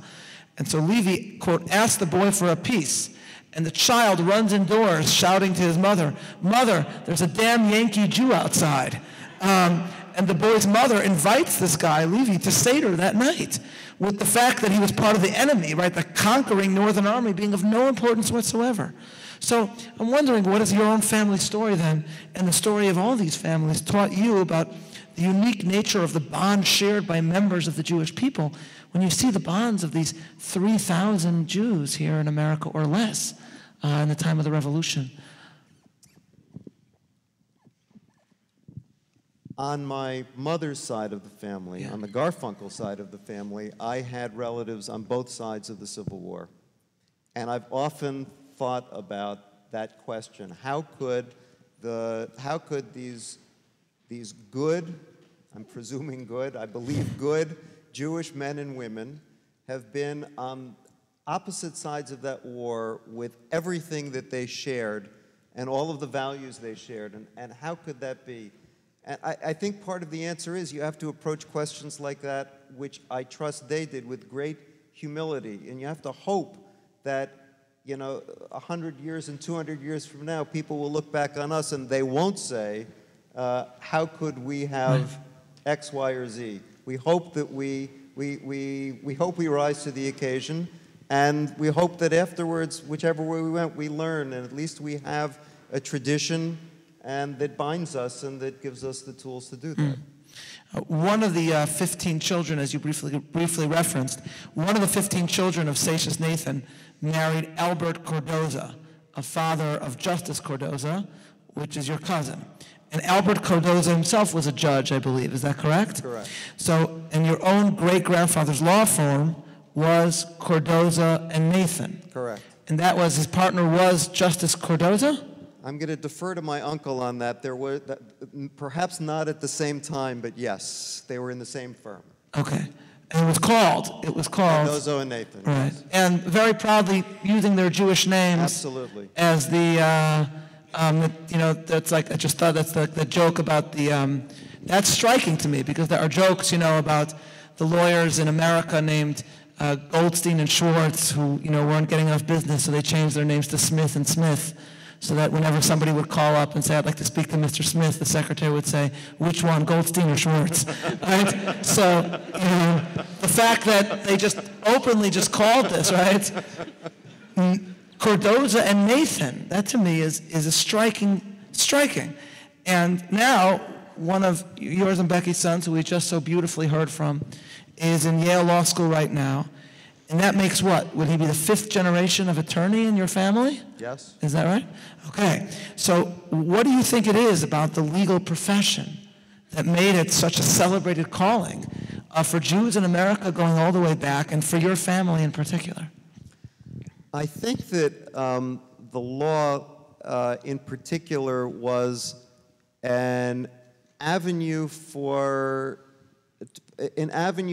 And so Levy, quote, asked the boy for a piece. And the child runs indoors shouting to his mother, "Mother, there's a damn Yankee Jew outside." And the boy's mother invites this guy, Levy, to Seder that night, with the fact that he was part of the enemy, right, the conquering Northern Army being of no importance whatsoever. So I'm wondering, what is your own family story then, and the story of all these families taught you about the unique nature of the bond shared by members of the Jewish people when you see the bonds of these 3,000 Jews here in America or less in the time of the Revolution? On my mother's side of the family, on the Garfunkel side of the family, I had relatives on both sides of the Civil War. And I've often thought about that question. How could these good, I'm presuming good, I believe good, Jewish men and women have been on opposite sides of that war with everything that they shared and all of the values they shared, and how could that be? And I think part of the answer is you have to approach questions like that, which I trust they did, with great humility, and you have to hope that, you know, 100 years and 200 years from now, people will look back on us and they won't say, how could we have X, Y, or Z? We hope that we hope we rise to the occasion, and we hope that afterwards, whichever way we went, we learn, and at least we have a tradition and that binds us and that gives us the tools to do that. One of the 15 children, as you briefly referenced, one of the 15 children of Satius Nathan married Albert Cardoza, a father of Justice Cardoza, which is your cousin. And Albert Cardoza himself was a judge, I believe. Is that correct? Correct. So, and your own great-grandfather's law firm was Cardoza and Nathan. Correct. And that was, his partner was Justice Cardoza? I'm going to defer to my uncle on that. There were, perhaps not at the same time, but yes, they were in the same firm. Okay. And it was called? Cardozo and Nathan. Right. Yes. And very proudly using their Jewish names. Absolutely. As the, you know, that's like, I just thought that's the joke about the, that's striking to me, because there are jokes, you know, about the lawyers in America named Goldstein and Schwartz, who, you know, weren't getting enough business, so they changed their names to Smith and Smith, so that whenever somebody would call up and say, "I'd like to speak to Mr. Smith," the secretary would say, "Which one, Goldstein or Schwartz?" Right? So, you know, the fact that they just openly just called this, right? Cardoza and Nathan, that to me is a striking. And now, one of yours and Becky's sons, who we just so beautifully heard from, is in Yale Law School right now. And that makes what? Would he be the 5th generation of attorney in your family? Yes. Is that right? Okay. So what do you think it is about the legal profession that made it such a celebrated calling for Jews in America going all the way back, and for your family in particular? I think that the law in particular was an avenue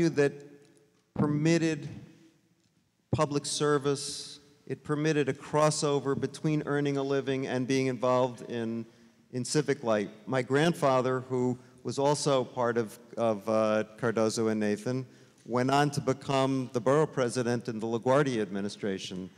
that permitted public service. It permitted a crossover between earning a living and being involved in civic life. My grandfather, who was also part of Cardozo and Nathan, went on to become the borough president in the LaGuardia administration.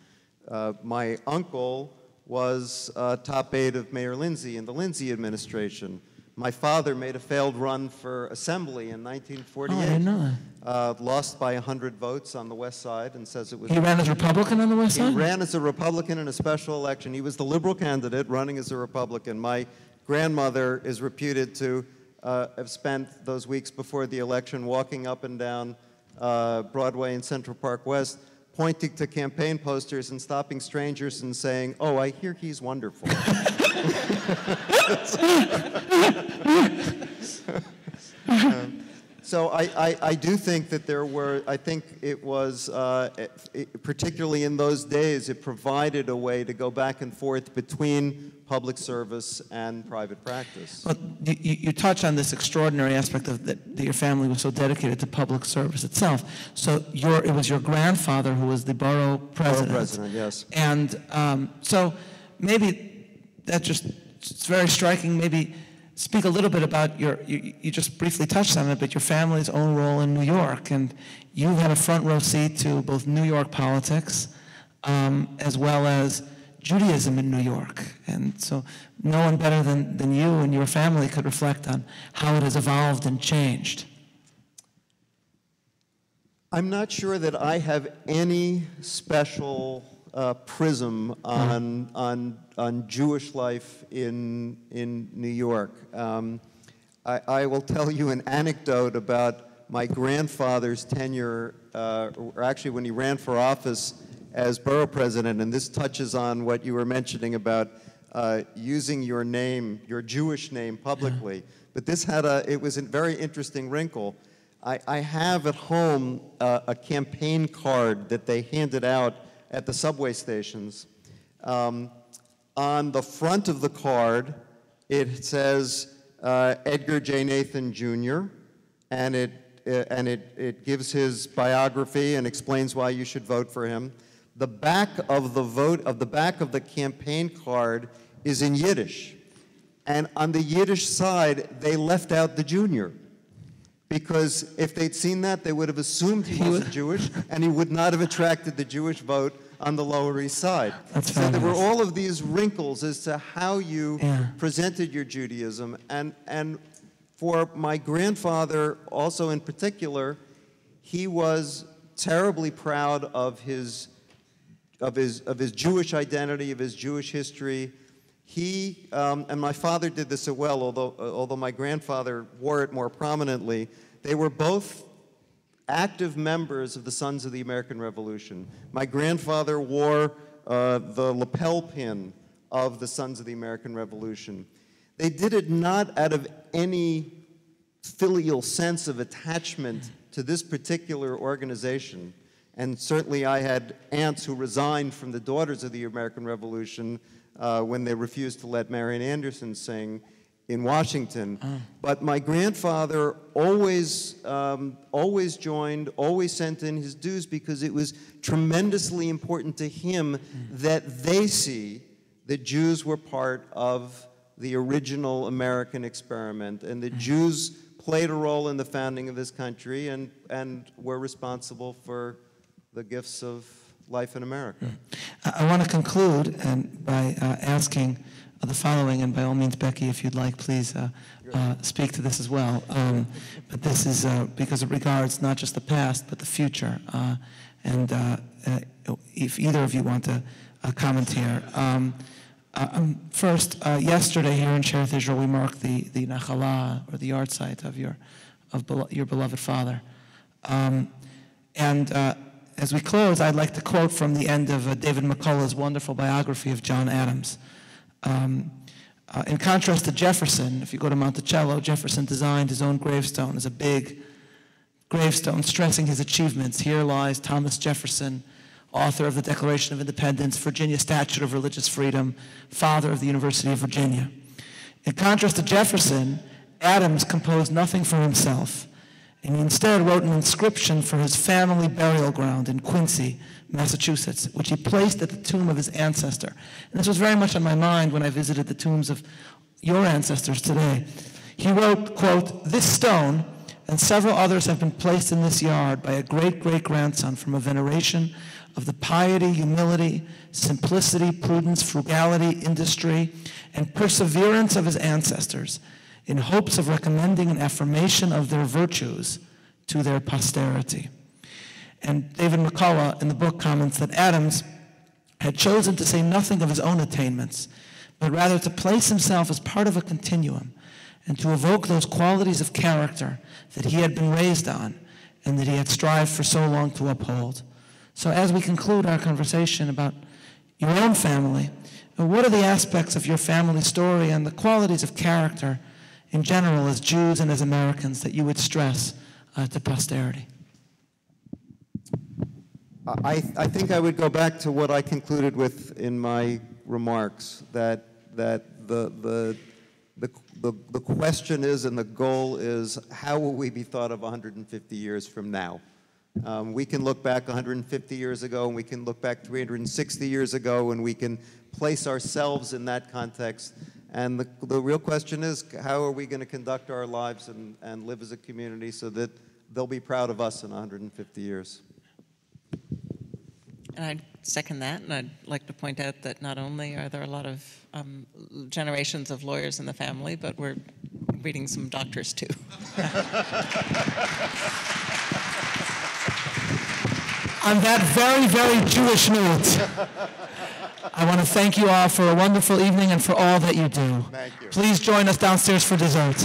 My uncle was top aide of Mayor Lindsay in the Lindsay administration. My father made a failed run for assembly in 1948. Oh, I didn't know that. Lost by 100 votes on the West Side and says it was... He ran as Republican on the West Side? He ran as a Republican in a special election. He was the liberal candidate running as a Republican. My grandmother is reputed to have spent those weeks before the election walking up and down Broadway and Central Park West, pointing to campaign posters and stopping strangers and saying, "Oh, I hear he's wonderful." So I do think that there were, I think it was, particularly in those days, it provided a way to go back and forth between public service and private practice. Well, you touch on this extraordinary aspect of that your family was so dedicated to public service itself. So it was your grandfather who was the borough president. Borough president, yes. And so maybe it's very striking. Maybe speak a little bit about you just briefly touched on it, but your family's own role in New York. And you've had a front row seat to both New York politics as well as Judaism in New York. And so no one better than you and your family could reflect on how it has evolved and changed. I'm not sure that I have any special prism on Jewish life in New York. I will tell you an anecdote about my grandfather's tenure, or actually when he ran for office as borough president, and this touches on what you were mentioning about using your name, your Jewish name, publicly. But this it was a very interesting wrinkle. I have at home a campaign card that they handed out at the subway stations. On the front of the card, it says Edgar J. Nathan Jr., and it gives his biography and explains why you should vote for him. The back of the campaign card is in Yiddish, and on the Yiddish side, they left out the junior, because if they'd seen that, they would have assumed he wasn't Jewish, and he would not have attracted the Jewish vote on the Lower East Side. So there were all of these wrinkles as to how you presented your Judaism, and for my grandfather also in particular, he was terribly proud of his Jewish identity, of his Jewish history. He, and my father did this as well, although my grandfather wore it more prominently, they were both active members of the Sons of the American Revolution. My grandfather wore the lapel pin of the Sons of the American Revolution. They did it not out of any filial sense of attachment to this particular organization. And certainly I had aunts who resigned from the Daughters of the American Revolution when they refused to let Marian Anderson sing in Washington. But my grandfather always joined, always sent in his dues, because it was tremendously important to him that they see that Jews were part of the original American experiment, and that Jews played a role in the founding of this country and were responsible for the gifts of life in America. I want to conclude by asking the following, and by all means, Becky, if you'd like, please speak to this as well. But this is because it regards not just the past, but the future. If either of you want to comment here. First, yesterday here in Shearith Israel, we marked the Nachala, or the yard site of your beloved father. As we close, I'd like to quote from the end of David McCullough's wonderful biography of John Adams. In contrast to Jefferson, if you go to Monticello, Jefferson designed his own gravestone as a big gravestone stressing his achievements. Here lies Thomas Jefferson, author of the Declaration of Independence, Virginia Statute of Religious Freedom, father of the University of Virginia. In contrast to Jefferson, Adams composed nothing for himself, and he instead wrote an inscription for his family burial ground in Quincy, Massachusetts, which he placed at the tomb of his ancestor. And this was very much on my mind when I visited the tombs of your ancestors today. He wrote, quote, "This stone, and several others have been placed in this yard by a great-great-grandson from a veneration of the piety, humility, simplicity, prudence, frugality, industry, and perseverance of his ancestors, in hopes of recommending an affirmation of their virtues to their posterity. And David McCullough in the book comments that Adams had chosen to say nothing of his own attainments, but rather to place himself as part of a continuum and to evoke those qualities of character that he had been raised on and that he had strived for so long to uphold. So as we conclude our conversation about your own family, what are the aspects of your family story and the qualities of character in general as Jews and as Americans that you would stress to posterity? I think I would go back to what I concluded with in my remarks, that the question is and the goal is, how will we be thought of 150 years from now? We can look back 150 years ago, and we can look back 360 years ago, and we can place ourselves in that context. And the real question is, how are we going to conduct our lives and live as a community so that they'll be proud of us in 150 years? And I'd second that, and I'd like to point out that not only are there a lot of generations of lawyers in the family, but we're breeding some doctors too. On that very, very Jewish note, I want to thank you all for a wonderful evening and for all that you do. Thank you. Please join us downstairs for dessert.